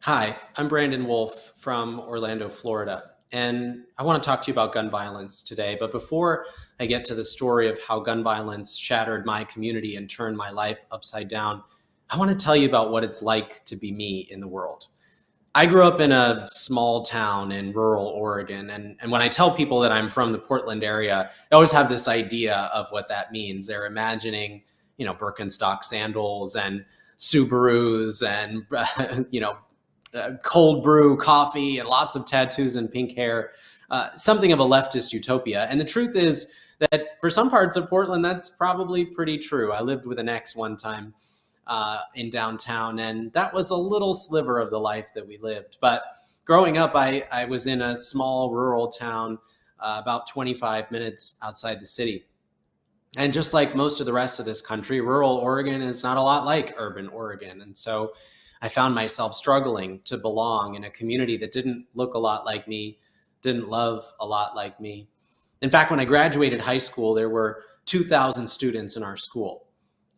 Hi, I'm Brandon Wolfe from Orlando, Florida, and I want to talk to you about gun violence today. But before I get to the story of how gun violence shattered my community and turned my life upside down, I want to tell you about what it's like to be me in the world. I grew up in a small town in rural Oregon, and when I tell people that I'm from the Portland area, I always have this idea of what that means. They're imagining, Birkenstock sandals and Subarus and, cold brew coffee and lots of tattoos and pink hair, something of a leftist utopia. And the truth is that for some parts of Portland, that's probably pretty true. I lived with an ex one time in downtown, and that was a little sliver of the life that we lived. But growing up, I was in a small rural town about 25 minutes outside the city. And just like most of the rest of this country, rural Oregon is not a lot like urban Oregon. And so I found myself struggling to belong in a community that didn't look a lot like me, didn't love a lot like me. In fact, when I graduated high school, there were 2,000 students in our school.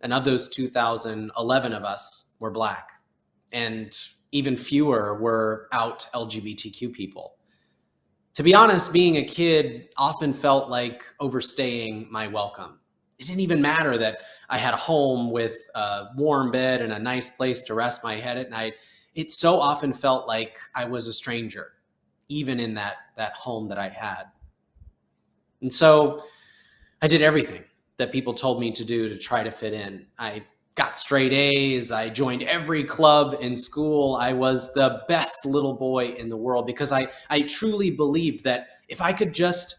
And of those 2,000, 11 of us were Black. And even fewer were out LGBTQ people. To be honest, being a kid often felt like overstaying my welcome. It didn't even matter that I had a home with a warm bed and a nice place to rest my head at night. It so often felt like I was a stranger, even in that home that I had. And so I did everything that people told me to do to try to fit in. I got straight A's. I joined every club in school. I was the best little boy in the world because I truly believed that if I could just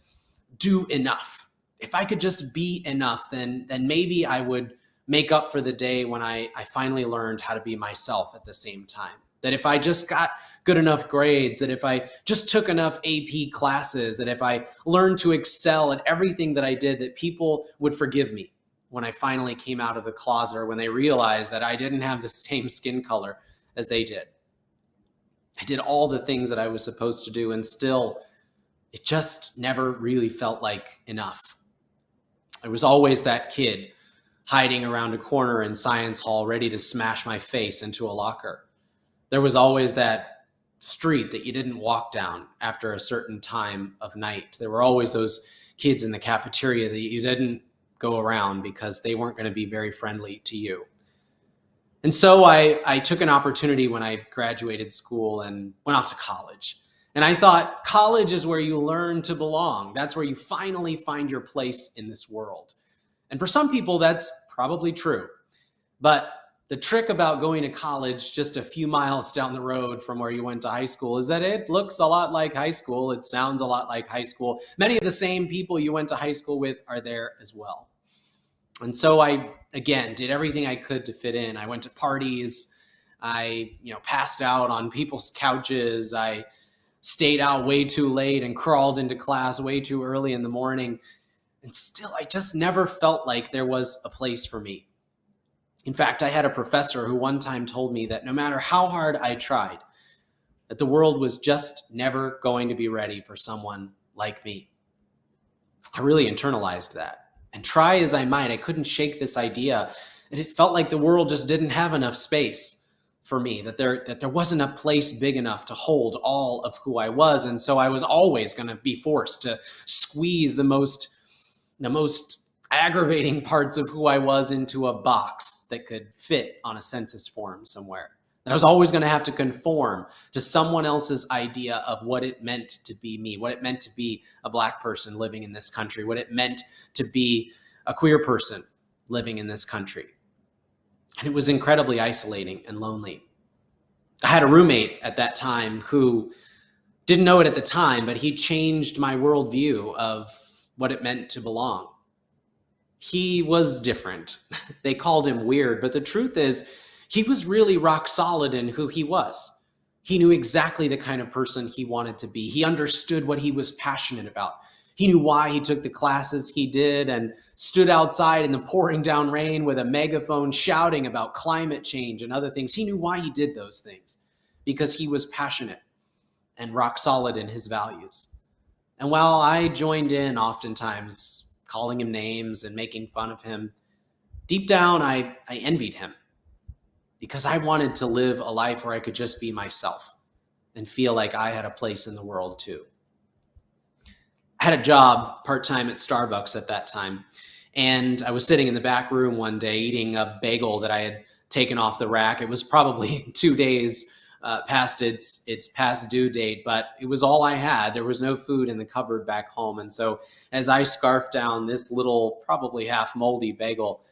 do enough, if I could just be enough, then maybe I would make up for the day when I finally learned how to be myself at the same time. That if I just got good enough grades, that if I just took enough AP classes, that if I learned to excel at everything that I did, that people would forgive me when I finally came out of the closet or when they realized that I didn't have the same skin color as they did. I did all the things that I was supposed to do, and still, it just never really felt like enough. I was always that kid hiding around a corner in science hall, ready to smash my face into a locker. There was always that street that you didn't walk down after a certain time of night. There were always those kids in the cafeteria that you didn't go around because they weren't going to be very friendly to you. And so I took an opportunity when I graduated school and went off to college. And I thought college is where you learn to belong. That's where you finally find your place in this world. And for some people, that's probably true. But the trick about going to college just a few miles down the road from where you went to high school is that it looks a lot like high school. It sounds a lot like high school. Many of the same people you went to high school with are there as well. And so I, again, did everything I could to fit in. I went to parties. I, passed out on people's couches. I stayed out way too late and crawled into class way too early in the morning. And still, I just never felt like there was a place for me. In fact, I had a professor who one time told me that no matter how hard I tried, that the world was just never going to be ready for someone like me. I really internalized that. And try as I might, I couldn't shake this idea that it felt like the world just didn't have enough space for me, that there wasn't a place big enough to hold all of who I was. And so I was always going to be forced to squeeze the most aggravating parts of who I was into a box that could fit on a census form somewhere. That I was always going to have to conform to someone else's idea of what it meant to be me, what it meant to be a Black person living in this country, what it meant to be a queer person living in this country. And it was incredibly isolating and lonely. I had a roommate at that time who didn't know it at the time, but he changed my worldview of what it meant to belong. He was different. They called him weird, but the truth is, he was really rock solid in who he was. He knew exactly the kind of person he wanted to be. He understood what he was passionate about. He knew why he took the classes he did and stood outside in the pouring down rain with a megaphone shouting about climate change and other things. He knew why he did those things because he was passionate and rock solid in his values. And while I joined in oftentimes calling him names and making fun of him, deep down I envied him because I wanted to live a life where I could just be myself and feel like I had a place in the world too. I had a job part-time at Starbucks at that time, and I was sitting in the back room one day eating a bagel that I had taken off the rack. It was probably 2 days past its past due date, but it was all I had. There was no food in the cupboard back home. And so as I scarfed down this little, probably half moldy bagel,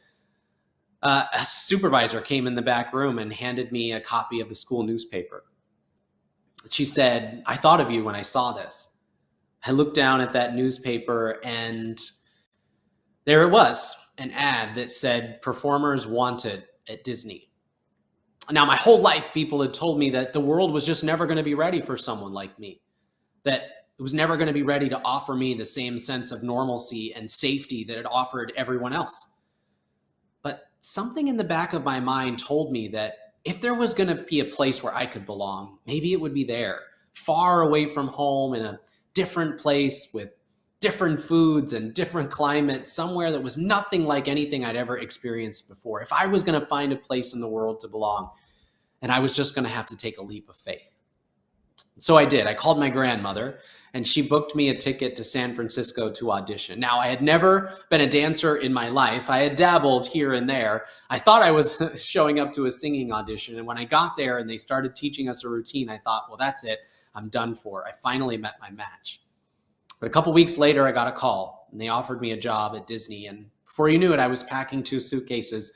a supervisor came in the back room and handed me a copy of the school newspaper. She said, "I thought of you when I saw this." I looked down at that newspaper, and there it was, an ad that said performers wanted at Disney. Now, my whole life, people had told me that the world was just never going to be ready for someone like me, that it was never going to be ready to offer me the same sense of normalcy and safety that it offered everyone else. But something in the back of my mind told me that if there was going to be a place where I could belong, maybe it would be there, far away from home, in a different place with different foods and different climates, somewhere that was nothing like anything I'd ever experienced before. If I was going to find a place in the world to belong, and I was just going to have to take a leap of faith. So I did. I called my grandmother, and she booked me a ticket to San Francisco to audition. Now, I had never been a dancer in my life. I had dabbled here and there. I thought I was showing up to a singing audition, and when I got there and they started teaching us a routine, I thought, well, that's it. I'm done for. I finally met my match. But a couple weeks later, I got a call, and they offered me a job at Disney. And before you knew it, I was packing 2 suitcases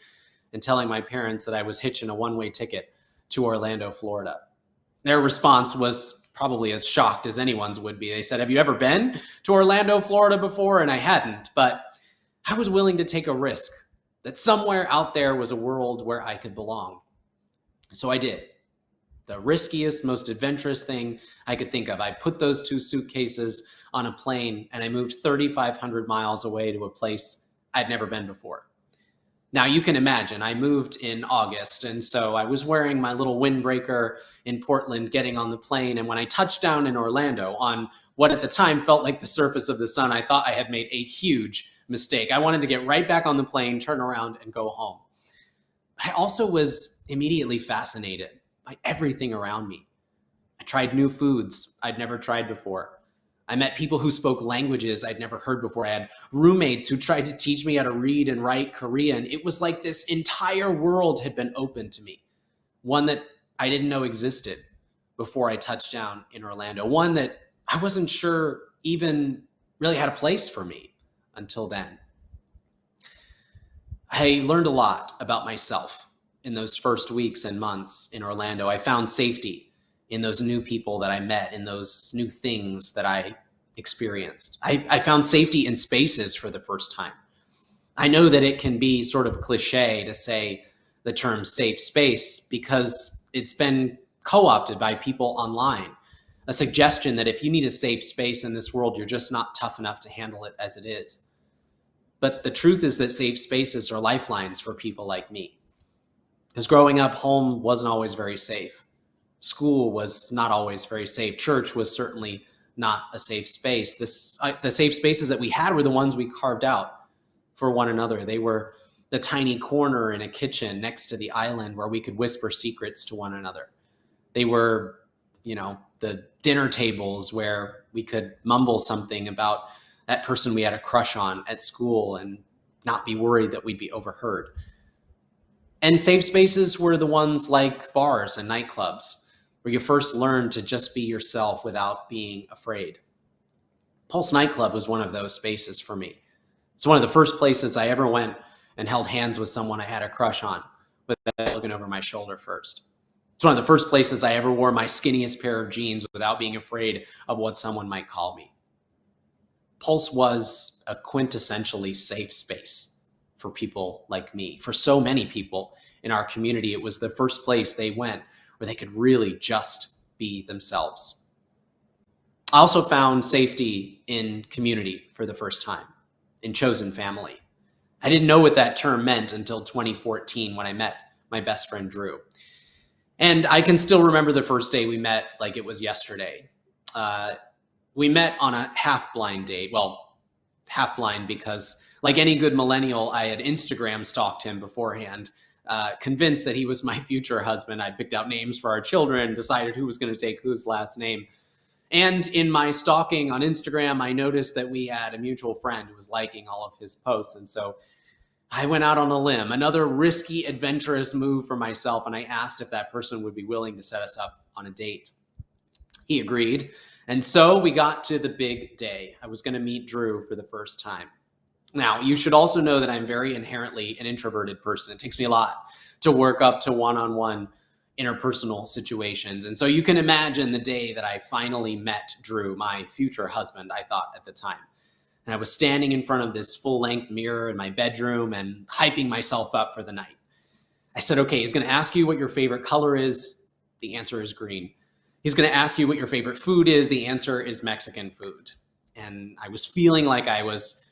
and telling my parents that I was hitching a one-way ticket to Orlando, Florida. Their response was probably as shocked as anyone's would be. They said, "Have you ever been to Orlando, Florida before?" And I hadn't, but I was willing to take a risk that somewhere out there was a world where I could belong. So I did. The riskiest, most adventurous thing I could think of. I put those 2 suitcases on a plane, and I moved 3,500 miles away to a place I'd never been before. Now, you can imagine, I moved in August, and so I was wearing my little windbreaker in Portland, getting on the plane, and when I touched down in Orlando on what at the time felt like the surface of the sun, I thought I had made a huge mistake. I wanted to get right back on the plane, turn around, and go home. But I also was immediately fascinated by everything around me. I tried new foods I'd never tried before. I met people who spoke languages I'd never heard before. I had roommates who tried to teach me how to read and write Korean. It was like this entire world had been opened to me, one that I didn't know existed before I touched down in Orlando, one that I wasn't sure even really had a place for me until then. I learned a lot about myself in those first weeks and months in Orlando. I found safety in those new people that I met, in those new things that I experienced. I found safety in spaces for the first time. I know that it can be sort of cliche to say the term safe space because it's been co-opted by people online. A suggestion that if you need a safe space in this world, you're just not tough enough to handle it as it is. But the truth is that safe spaces are lifelines for people like me. Because growing up, home wasn't always very safe. School was not always very safe. Church was certainly not a safe space. The safe spaces that we had were the ones we carved out for one another. They were the tiny corner in a kitchen next to the island where we could whisper secrets to one another. They were, the dinner tables where we could mumble something about that person we had a crush on at school and not be worried that we'd be overheard. And safe spaces were the ones like bars and nightclubs, where you first learn to just be yourself without being afraid. Pulse nightclub was one of those spaces for me. It's one of the first places I ever went and held hands with someone I had a crush on without looking over my shoulder first. It's one of the first places I ever wore my skinniest pair of jeans without being afraid of what someone might call me. Pulse was a quintessentially safe space for people like me. For so many people in our community, it was the first place they went where they could really just be themselves. I also found safety in community for the first time, in chosen family. I didn't know what that term meant until 2014 when I met my best friend, Drew. And I can still remember the first day we met like it was yesterday. We met on a half-blind date. Well, half-blind because like any good millennial, I had Instagram stalked him beforehand convinced that he was my future husband. I picked out names for our children, decided who was going to take whose last name. And in my stalking on Instagram, I noticed that we had a mutual friend who was liking all of his posts. And so I went out on a limb, another risky, adventurous move for myself, and I asked if that person would be willing to set us up on a date. He agreed. And so we got to the big day. I was going to meet Drew for the first time. Now, you should also know that I'm very inherently an introverted person. It takes me a lot to work up to one-on-one interpersonal situations. And so you can imagine the day that I finally met Drew, my future husband, I thought at the time. And I was standing in front of this full-length mirror in my bedroom and hyping myself up for the night. I said, okay, he's going to ask you what your favorite color is. The answer is green. He's going to ask you what your favorite food is. The answer is Mexican food. And I was feeling like I was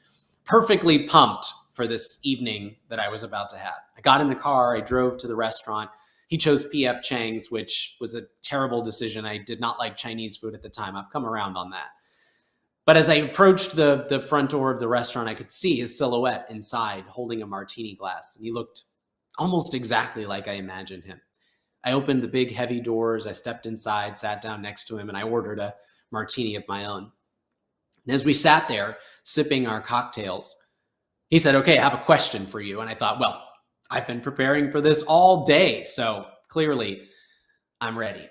perfectly pumped for this evening that I was about to have. I got in the car. I drove to the restaurant. He chose P.F. Chang's, which was a terrible decision. I did not like Chinese food at the time. I've come around on that. But as I approached the front door of the restaurant, I could see his silhouette inside holding a martini glass. And he looked almost exactly like I imagined him. I opened the big heavy doors. I stepped inside, sat down next to him, and I ordered a martini of my own. And as we sat there sipping our cocktails, he said, okay, I have a question for you. And I thought, well, I've been preparing for this all day, so clearly I'm ready.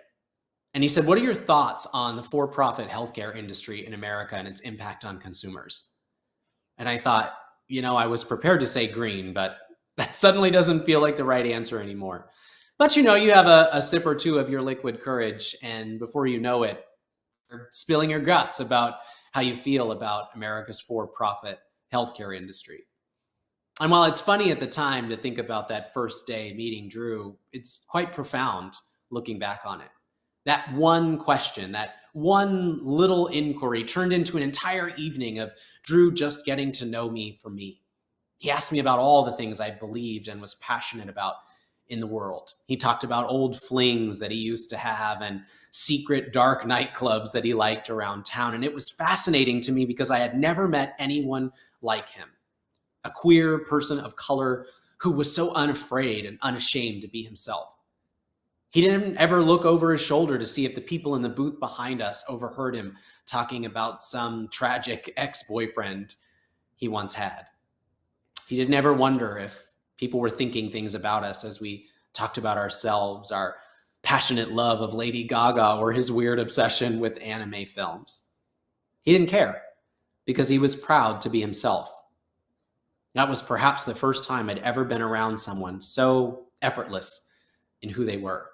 And he said, what are your thoughts on the for-profit healthcare industry in America and its impact on consumers? And I thought, I was prepared to say green, but that suddenly doesn't feel like the right answer anymore. But you have a sip or two of your liquid courage, and before you know it, you're spilling your guts about how you feel about America's for-profit healthcare industry. And while it's funny at the time to think about that first day meeting Drew, it's quite profound looking back on it. That one question, that one little inquiry turned into an entire evening of Drew just getting to know me for me. He asked me about all the things I believed and was passionate about in the world. He talked about old flings that he used to have and secret dark nightclubs that he liked around town. And it was fascinating to me because I had never met anyone like him, a queer person of color who was so unafraid and unashamed to be himself. He didn't ever look over his shoulder to see if the people in the booth behind us overheard him talking about some tragic ex-boyfriend he once had. He didn't ever wonder if people were thinking things about us as we talked about ourselves, our passionate love of Lady Gaga, or his weird obsession with anime films. He didn't care because he was proud to be himself. That was perhaps the first time I'd ever been around someone so effortless in who they were.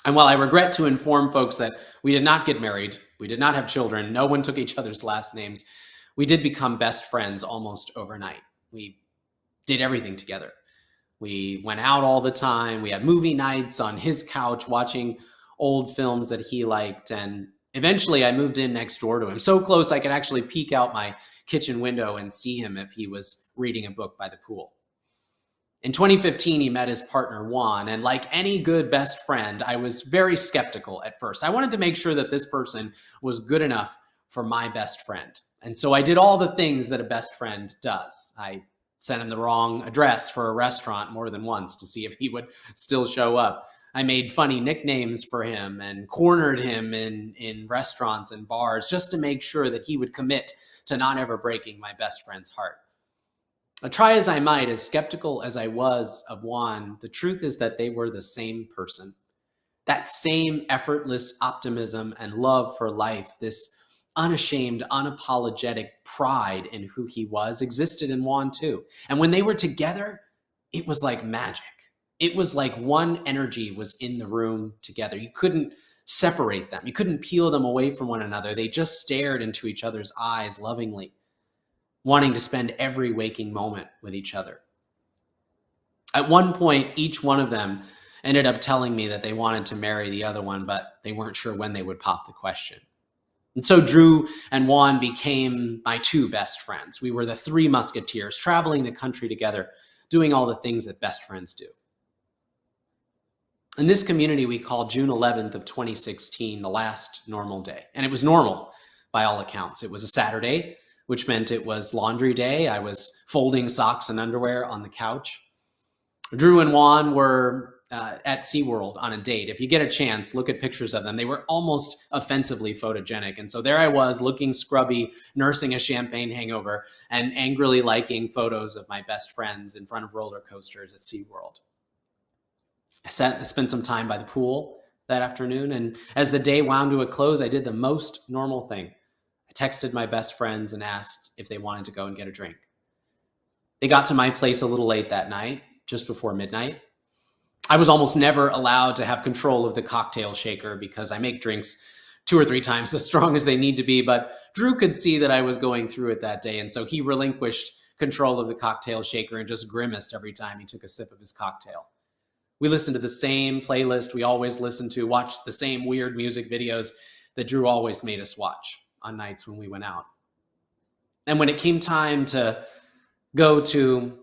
And while I regret to inform folks that we did not get married, we did not have children, no one took each other's last names, we did become best friends almost overnight. We did everything together. We went out all the time. We had movie nights on his couch watching old films that he liked. And eventually I moved in next door to him, so close I could actually peek out my kitchen window and see him if he was reading a book by the pool. In 2015, he met his partner, Juan, and like any good best friend, I was very skeptical at first. I wanted to make sure that this person was good enough for my best friend. And so I did all the things that a best friend does. I sent him the wrong address for a restaurant more than once to see if he would still show up. I made funny nicknames for him and cornered him in restaurants and bars just to make sure that he would commit to not ever breaking my best friend's heart. Try as I might, as skeptical as I was of Juan, the truth is that they were the same person. That same effortless optimism and love for life, this unashamed, unapologetic pride in who he was, existed in Juan too. And when they were together, it was like magic. It was like one energy was in the room together. You couldn't separate them. You couldn't peel them away from one another. They just stared into each other's eyes lovingly, wanting to spend every waking moment with each other. At one point, each one of them ended up telling me that they wanted to marry the other one, but they weren't sure when they would pop the question. And so Drew and Juan became my two best friends. We were the three musketeers, traveling the country together, doing all the things that best friends do. In this community, we call June 11th of 2016 the last normal day. And it was normal by all accounts. It was a Saturday, which meant it was laundry day. I was folding socks and underwear on the couch. Drew and Juan were at SeaWorld on a date. If you get a chance, look at pictures of them. They were almost offensively photogenic. And so there I was, looking scrubby, nursing a champagne hangover, and angrily liking photos of my best friends in front of roller coasters at SeaWorld. I spent some time by the pool that afternoon, and as the day wound to a close, I did the most normal thing. I texted my best friends and asked if they wanted to go and get a drink. They got to my place a little late that night, just before midnight. I was almost never allowed to have control of the cocktail shaker because I make drinks 2 or 3 times as strong as they need to be, but Drew could see that I was going through it that day, and so he relinquished control of the cocktail shaker and just grimaced every time he took a sip of his cocktail. We listened to the same playlist we always listened to, watched the same weird music videos that Drew always made us watch on nights when we went out. And when it came time to go to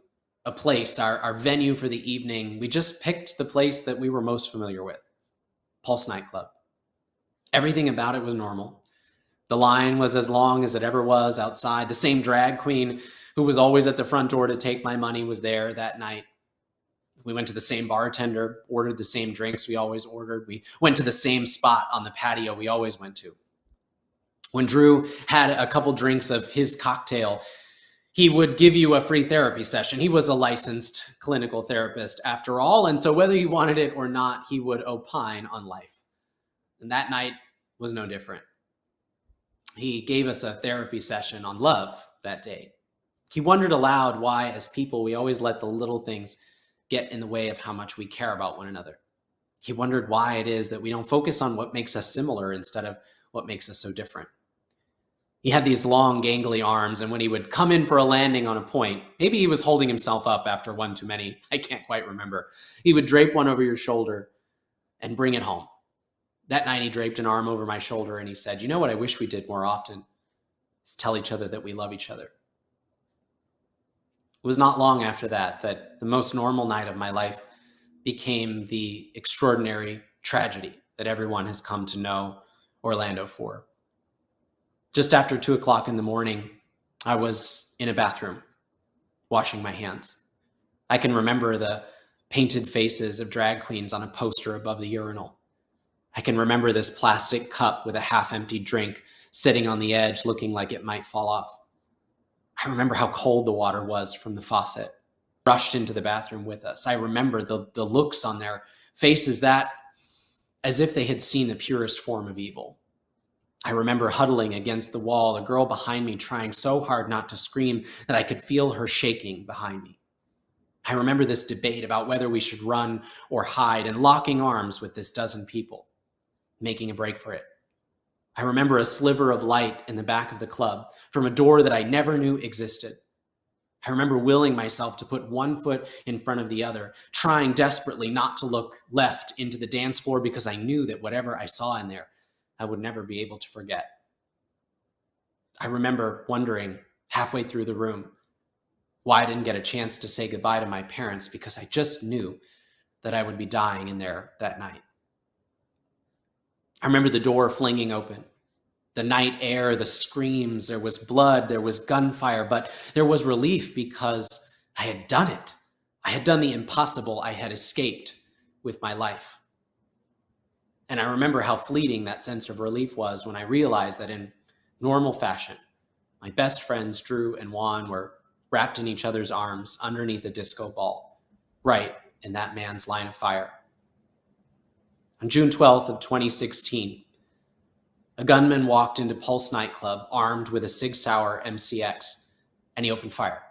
a place, our venue for the evening, we just picked the place that we were most familiar with, Pulse nightclub. Everything about it was normal. The line was as long as it ever was outside. The same drag queen who was always at the front door to take my money was there that night. We went to the same bartender, ordered the same drinks we always ordered. We went to the same spot on the patio we always went to. When Drew had a couple drinks of his cocktail, he would give you a free therapy session. He was a licensed clinical therapist after all, and so whether he wanted it or not, he would opine on life. And that night was no different. He gave us a therapy session on love that day. He wondered aloud why, as people, we always let the little things get in the way of how much we care about one another. He wondered why it is that we don't focus on what makes us similar instead of what makes us so different. He had these long, gangly arms, and when he would come in for a landing on a point, maybe he was holding himself up after one too many, I can't quite remember, he would drape one over your shoulder and bring it home. That night he draped an arm over my shoulder and he said, "You know what I wish we did more often? Is tell each other that we love each other." It was not long after that the most normal night of my life became the extraordinary tragedy that everyone has come to know Orlando for. Just after 2 o'clock in the morning, I was in a bathroom washing my hands. I can remember the painted faces of drag queens on a poster above the urinal. I can remember this plastic cup with a half-empty drink sitting on the edge looking like it might fall off. I remember how cold the water was from the faucet. Rushed into the bathroom with us. I remember the looks on their faces, that as if they had seen the purest form of evil. I remember huddling against the wall, the girl behind me trying so hard not to scream that I could feel her shaking behind me. I remember this debate about whether we should run or hide and locking arms with this dozen people, making a break for it. I remember a sliver of light in the back of the club from a door that I never knew existed. I remember willing myself to put one foot in front of the other, trying desperately not to look left into the dance floor because I knew that whatever I saw in there, I would never be able to forget. I remember wondering halfway through the room why I didn't get a chance to say goodbye to my parents, because I just knew that I would be dying in there that night. I remember the door flinging open, the night air, the screams, there was blood, there was gunfire, but there was relief because I had done it. I had done the impossible. I had escaped with my life. And I remember how fleeting that sense of relief was when I realized that in normal fashion, my best friends, Drew and Juan, were wrapped in each other's arms underneath a disco ball, right in that man's line of fire. On June 12th of 2016, a gunman walked into Pulse nightclub armed with a Sig Sauer MCX, and he opened fire.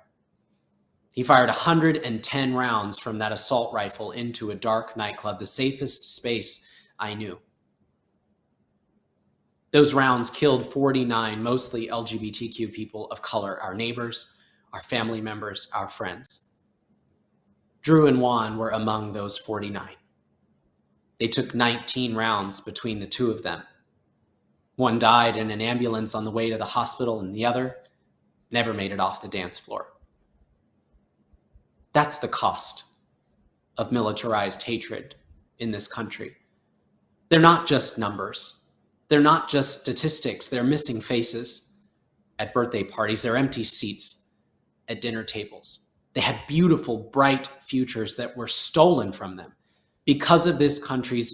He fired 110 rounds from that assault rifle into a dark nightclub, the safest space I knew. Those rounds killed 49 mostly LGBTQ people of color, our neighbors, our family members, our friends. Drew and Juan were among those 49. They took 19 rounds between the two of them. One died in an ambulance on the way to the hospital, and the other never made it off the dance floor. That's the cost of militarized hatred in this country. They're not just numbers. They're not just statistics. They're missing faces at birthday parties. They're empty seats at dinner tables. They had beautiful, bright futures that were stolen from them because of this country's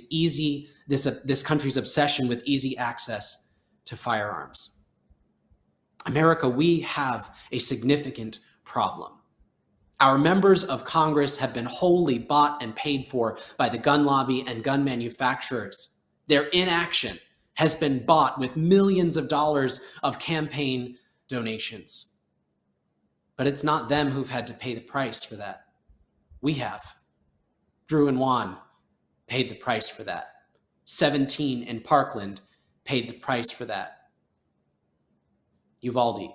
obsession with easy access to firearms. America, we have a significant problem. Our members of Congress have been wholly bought and paid for by the gun lobby and gun manufacturers. Their inaction has been bought with millions of dollars of campaign donations. But it's not them who've had to pay the price for that. We have. Drew and Juan paid the price for that. 17 in Parkland paid the price for that. Uvalde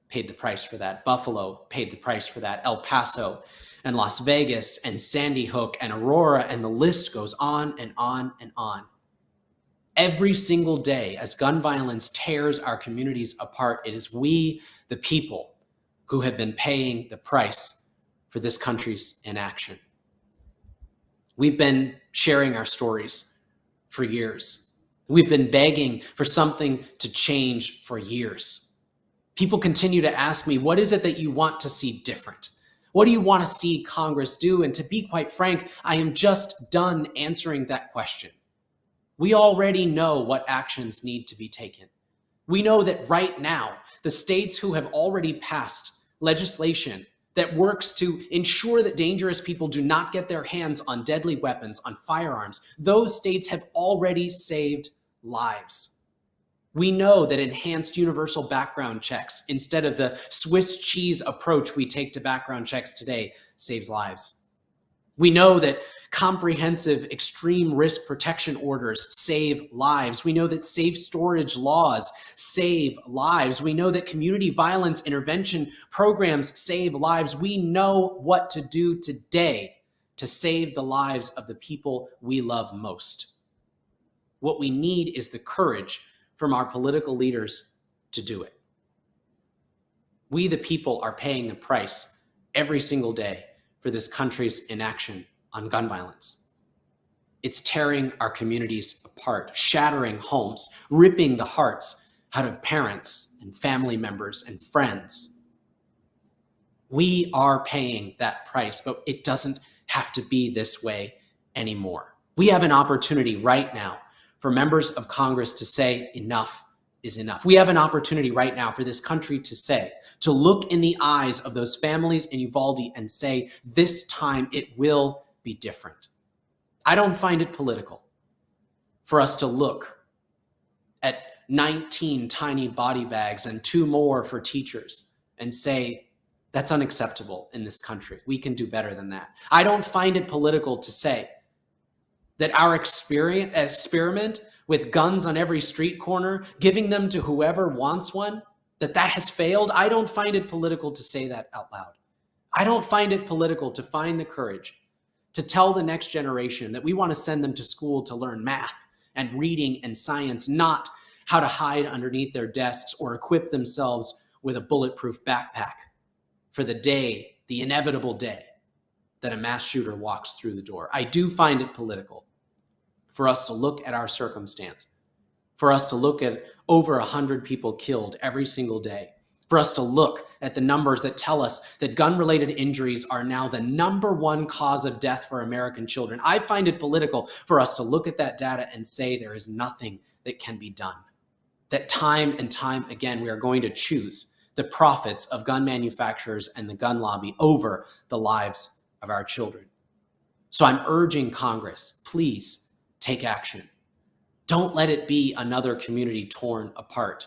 paid the price for that. Buffalo paid the price for that. El Paso and Las Vegas and Sandy Hook and Aurora, and the list goes on and on and on. Every single day, as gun violence tears our communities apart, it is we, the people, who have been paying the price for this country's inaction. We've been sharing our stories for years. We've been begging for something to change for years. People continue to ask me, what is it that you want to see different? What do you want to see Congress do? And to be quite frank, I am just done answering that question. We already know what actions need to be taken. We know that right now, the states who have already passed legislation that works to ensure that dangerous people do not get their hands on deadly weapons, on firearms, those states have already saved lives. We know that enhanced universal background checks, instead of the Swiss cheese approach we take to background checks today, saves lives. We know that comprehensive extreme risk protection orders save lives. We know that safe storage laws save lives. We know that community violence intervention programs save lives. We know what to do today to save the lives of the people we love most. What we need is the courage from our political leaders to do it. We, the people, are paying the price every single day for this country's inaction on gun violence. It's tearing our communities apart, shattering homes, ripping the hearts out of parents and family members and friends. We are paying that price, but it doesn't have to be this way anymore. We have an opportunity right now for members of Congress to say enough is enough. We have an opportunity right now for this country to look in the eyes of those families in Uvalde and say, this time it will be different. I don't find it political for us to look at 19 tiny body bags and 2 more for teachers and say, that's unacceptable in this country. We can do better than that. I don't find it political to say that our experiment with guns on every street corner, giving them to whoever wants one, that has failed. I don't find it political to say that out loud. I don't find it political to find the courage to tell the next generation that we want to send them to school to learn math and reading and science, not how to hide underneath their desks or equip themselves with a bulletproof backpack for the day, the inevitable day, that a mass shooter walks through the door. I do find it political for us to look at our circumstance, for us to look at over 100 people killed every single day, for us to look at the numbers that tell us that gun-related injuries are now the #1 cause of death for American children. I find it political for us to look at that data and say there is nothing that can be done. That time and time again, we are going to choose the profits of gun manufacturers and the gun lobby over the lives of our children. So I'm urging Congress, please take action. Don't let it be another community torn apart.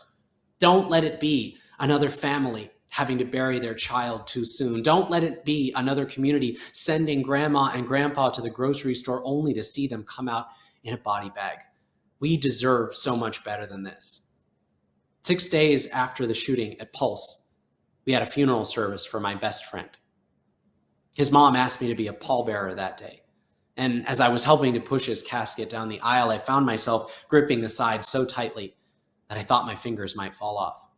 Don't let it be another family having to bury their child too soon. Don't let it be another community sending grandma and grandpa to the grocery store only to see them come out in a body bag. We deserve so much better than this. 6 days after the shooting at Pulse, we had a funeral service for my best friend. His mom asked me to be a pallbearer that day. And as I was helping to push his casket down the aisle, I found myself gripping the side so tightly that I thought my fingers might fall off.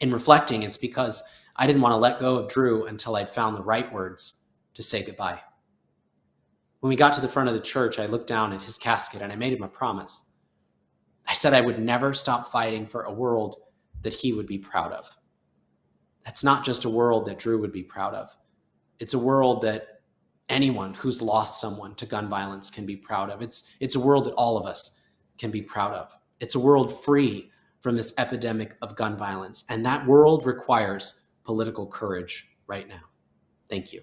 In reflecting, it's because I didn't want to let go of Drew until I'd found the right words to say goodbye. When we got to the front of the church, I looked down at his casket and I made him a promise. I said I would never stop fighting for a world that he would be proud of. That's not just a world that Drew would be proud of. It's a world that anyone who's lost someone to gun violence can be proud of. It's a world that all of us can be proud of. It's a world free from this epidemic of gun violence. And that world requires political courage right now. Thank you.